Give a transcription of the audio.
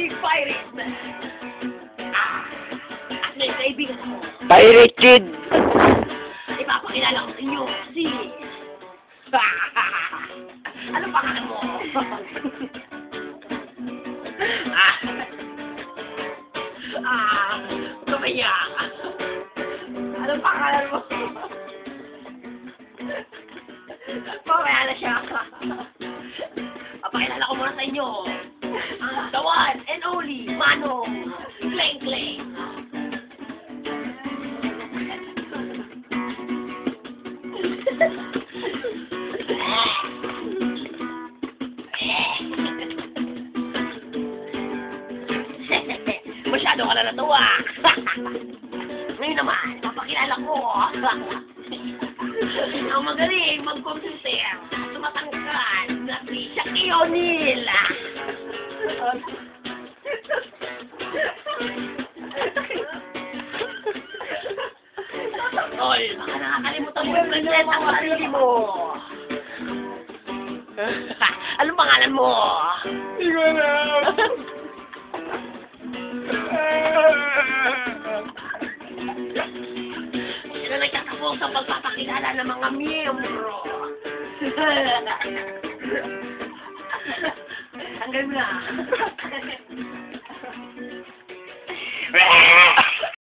si Pirate Man. At may kaibigan ako. Pirate Kid! Ipapakilala ko sa inyo si... Ano pangalan mo? Tumaya. Ano pangalan mo? Mamaya na siya. Papakilala ko muna sa inyo. The one and only Manong Kleng Kleng. Masyado ka na natuwa. Ngayon naman, papakilala ko. Ang magaling mag-computer. Tumatangkad na si Shaquille O'Neal. Tol, baka nakakalimutan mo yung present ang sarili mo. Anong pangalan mo? Hindi ko alam. Sino nagtatapos sa pagpapakilala ng mga miyembro? Hanggang na.